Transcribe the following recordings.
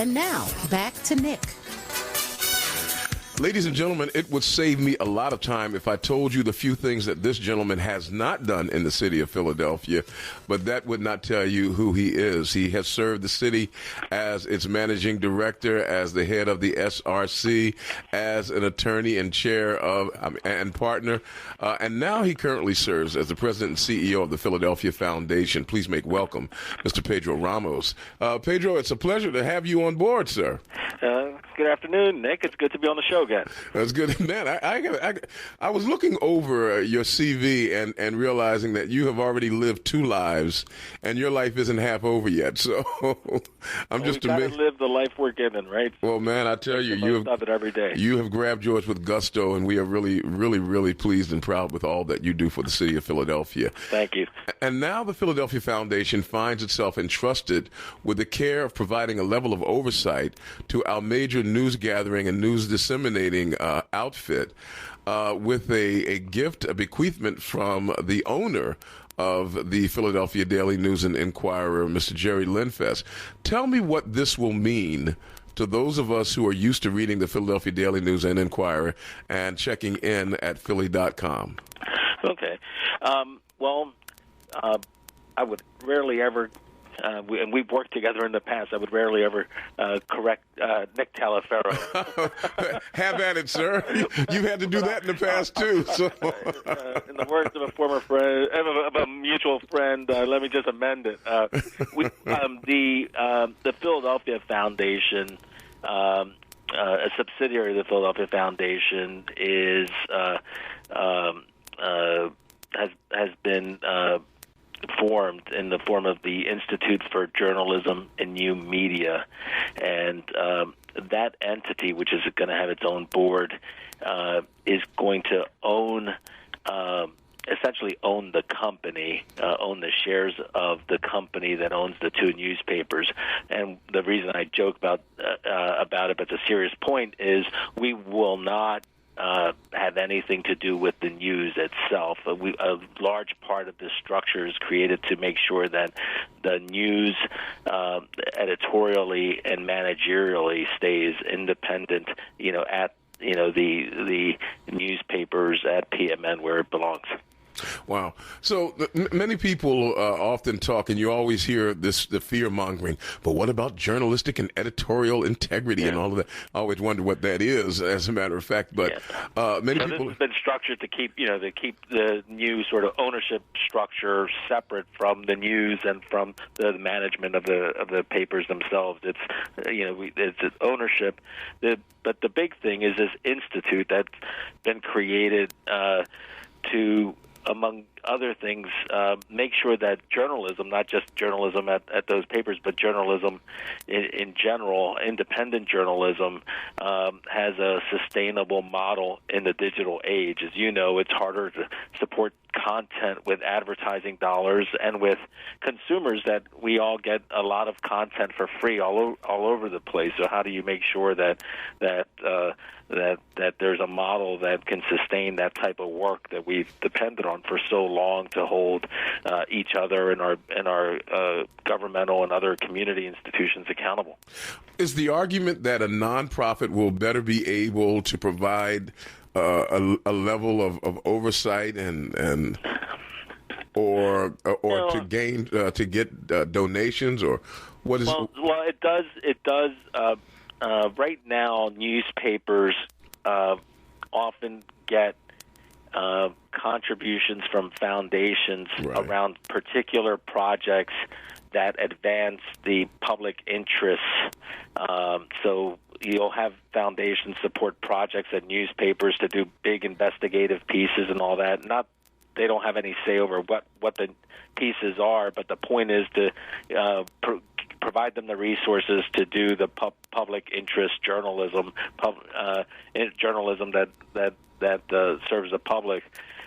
And now, back to Nick. Ladies and gentlemen, it would save me a lot of time if I told you the few things that this gentleman has not done in the city of Philadelphia, but that would not tell you who he is. He has served the city as its managing director, as the head of the SRC, as an attorney and chair of and partner, and now he currently serves as the president and CEO of the Philadelphia Foundation. Please make welcome Mr. Pedro Ramos. Pedro, it's a pleasure to have you on board, sir. Good afternoon, Nick. It's good to be on the show again. That's good, man. I was looking over your CV and realizing that you have already lived two lives, and your life isn't half over yet. So I'm just amazed. We gotta live the life we're given, right? Well, man, I tell you, you have it every day. You have grabbed yours with gusto, and we are really, really, really pleased and proud with all that you do for the city of Philadelphia. Thank you. And now the Philadelphia Foundation finds itself entrusted with the care of providing a level of oversight to our major news gathering and news disseminating outfit with a gift, a bequeathment from the owner of the Philadelphia Daily News and Inquirer, Mr. Jerry Linfest. Tell me what this will mean to those of us who are used to reading the Philadelphia Daily News and Inquirer and checking in at Philly.com. Okay. I would rarely ever, and we've worked together in the past, I would rarely ever correct Nick Taliaferro. Have at it, sir. You had to do that in the past, too. So. In the words of a former friend, of a mutual friend, let me just amend it. The Philadelphia Foundation, a subsidiary of the Philadelphia Foundation, has been formed in the form of the Institute for Journalism and New Media, and that entity, which is going to have its own board, is going to essentially own the company, own the shares of the company that owns the two newspapers. And the reason I joke about it, but the serious point is we will not have anything to do with the news itself. A large part of this structure is created to make sure that the news editorially and managerially stays independent, at the newspapers at PMN where it belongs. Wow. So many people often talk, and you always hear the fear-mongering, but what about journalistic and editorial integrity and all of that? I always wonder what that is, as a matter of fact. But many people... This has been structured to keep the news sort of ownership structure separate from the news and from the management of the papers themselves. It's it's ownership. But the big thing is this institute that's been created to, among other things, make sure that journalism, not just journalism at those papers, but journalism in general, independent journalism, has a sustainable model in the digital age. As you know, it's harder to support content with advertising dollars and with consumers that we all get a lot of content for free all over the place. So how do you make sure that there's a model that can sustain that type of work that we've depended on for so long to hold each other and our governmental and other community institutions accountable? Is the argument that a nonprofit will better be able to provide a level of oversight or to get donations, or what is? Well, it does. Right now, newspapers often get contributions from foundations around particular projects that advance the public interests. So you'll have foundations support projects at newspapers to do big investigative pieces and all that. They don't have any say over what the pieces are, but the point is to provide them the resources to do the public interest journalism, journalism that serves the public.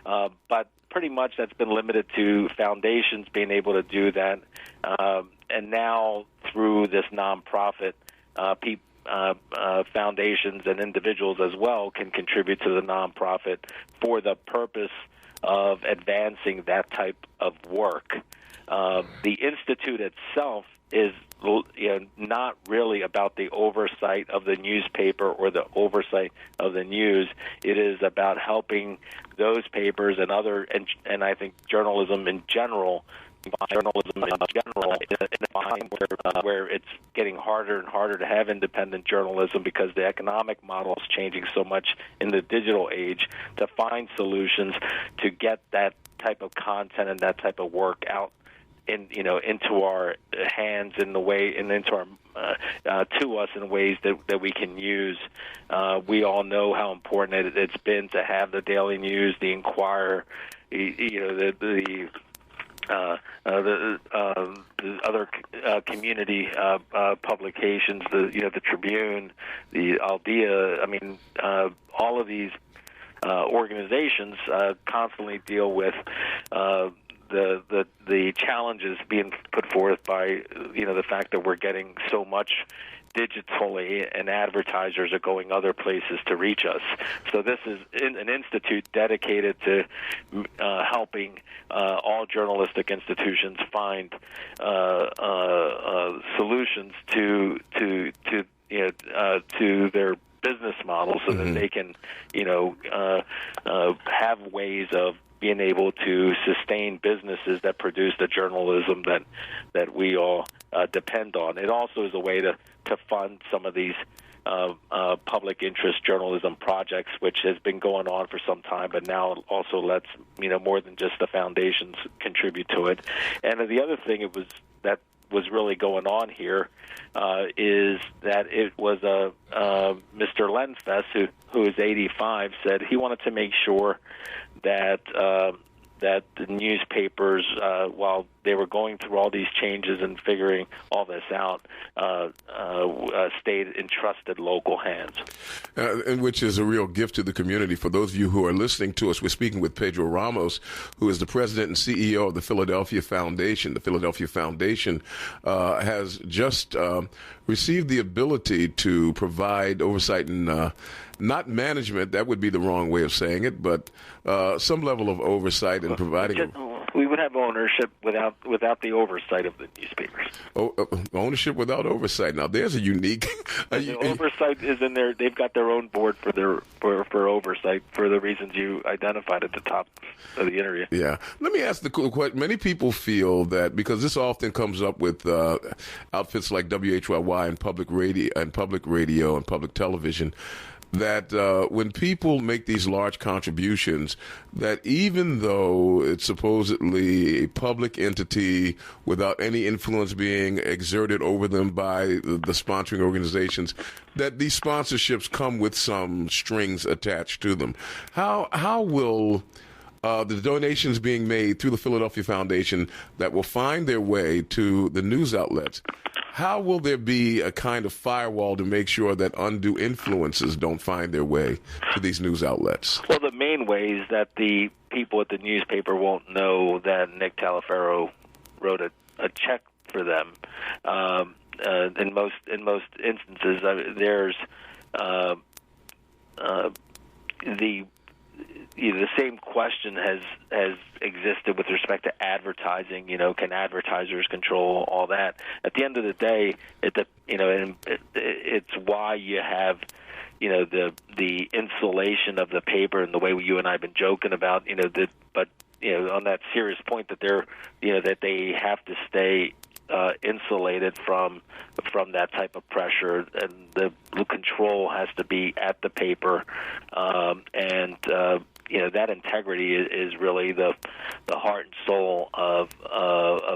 But pretty much that's been limited to foundations being able to do that. And now through this nonprofit, foundations and individuals as well can contribute to the nonprofit for the purpose of advancing that type of work. The institute itself is not really about the oversight of the newspaper or the oversight of the news. It is about helping those papers and I think journalism in general, where it's getting harder and harder to have independent journalism because the economic model is changing so much in the digital age, to find solutions to get that type of content and that type of work out into our hands in the way and into our to us in ways that we can use. We all know how important it's been to have the Daily News, the Inquirer, the other community publications, the Tribune, the Aldea. I mean, all of these organizations constantly deal with the challenges being put forth by the fact that we're getting so much digitally and advertisers are going other places to reach us. So this is an institute dedicated to helping all journalistic institutions find solutions to their business model so that they can have ways of being able to sustain businesses that produce the journalism that we all depend on. It also is a way to fund some of these public interest journalism projects, which has been going on for some time, but now also lets more than just the foundations contribute to it. And the other thing that was really going on here is that it was Mr. Lenfest, who is 85, said he wanted to make sure that that the newspapers, while they were going through all these changes and figuring all this out, stayed in trusted local hands. And which is a real gift to the community. For those of you who are listening to us, we're speaking with Pedro Ramos, who is the president and CEO of the Philadelphia Foundation. The Philadelphia Foundation has just received the ability to provide oversight and not management, that would be the wrong way of saying it, but some level of oversight in providing. We would have ownership without the oversight of the newspapers. Ownership without oversight. Now, there's a unique. The oversight is in there. They've got their own board for oversight for the reasons you identified at the top of the interview. Yeah. Let me ask the question. Many people feel that because this often comes up with outfits like WHYY and public radio and public television, that when people make these large contributions, that even though it's supposedly a public entity without any influence being exerted over them by the sponsoring organizations, that these sponsorships come with some strings attached to them. How will the donations being made through the Philadelphia Foundation that will find their way to the news outlets, how will there be a kind of firewall to make sure that undue influences don't find their way to these news outlets? Well, the main way is that the people at the newspaper won't know that Nick Taliaferro wrote a check for them. In most instances, there's the same question has existed with respect to advertising. Can advertisers control all that? At the end of the day, it's why you have the insulation of the paper and the way you and I have been joking about. But on that serious point that that they have to stay insulated from that type of pressure, and the control has to be at the paper, and that integrity is really the heart and soul of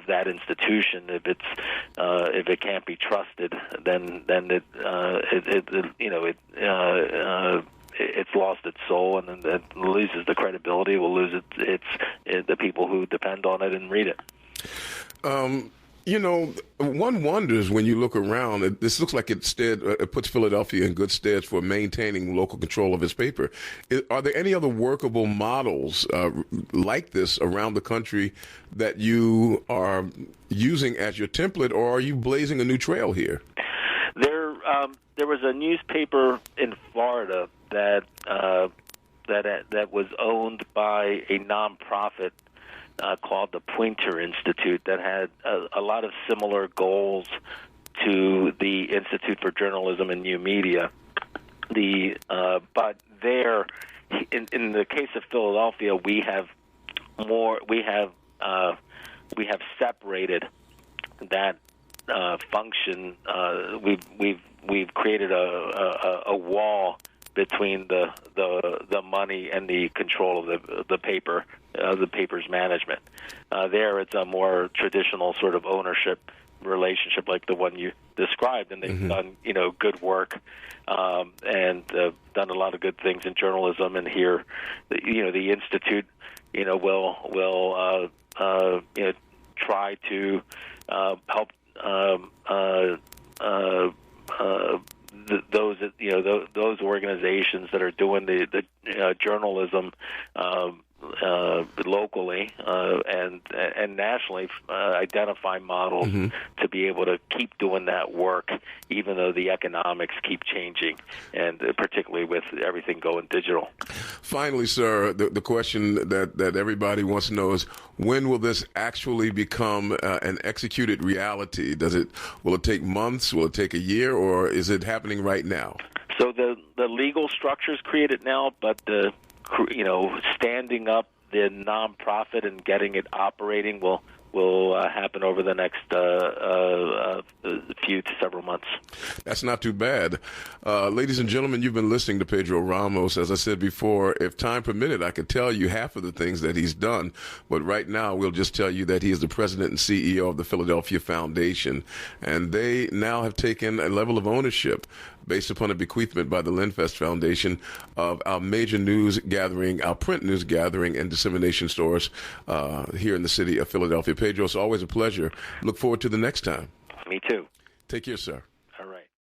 that institution. If it can't be trusted, then it's lost its soul, and then it loses the credibility. It will lose the people who depend on it and read it. One wonders when you look around, this looks like it puts Philadelphia in good stead for maintaining local control of its paper. Are there any other workable models like this around the country that you are using as your template, or are you blazing a new trail here? There was a newspaper in Florida that was owned by a nonprofit called the Poynter Institute that had a lot of similar goals to the Institute for Journalism and New Media. But there, in the case of Philadelphia, we have separated that function. We've created a wall between the money and the control of the paper's management. There, it's a more traditional sort of ownership relationship like the one you described, and they've done good work and done a lot of good things in journalism. And here, the institute will try to help those organizations that are doing the journalism locally and nationally, identify models to be able to keep doing that work, even though the economics keep changing, and particularly with everything going digital. Finally, sir, the question that everybody wants to know is, when will this actually become an executed reality? Will it take months? Will it take a year? Or is it happening right now? So the legal structure is created now, but standing up the nonprofit and getting it operating will happen over the next few to several months. That's not too bad. Ladies and gentlemen, you've been listening to Pedro Ramos. As I said before, if time permitted, I could tell you half of the things that he's done. But right now, we'll just tell you that he is the president and CEO of the Philadelphia Foundation. And they now have taken a level of ownership based upon a bequeathment by the Linfest Foundation of our major news gathering, our print news gathering and dissemination stores here in the city of Philadelphia. Pedro, it's always a pleasure. Look forward to the next time. Me too. Take care, sir.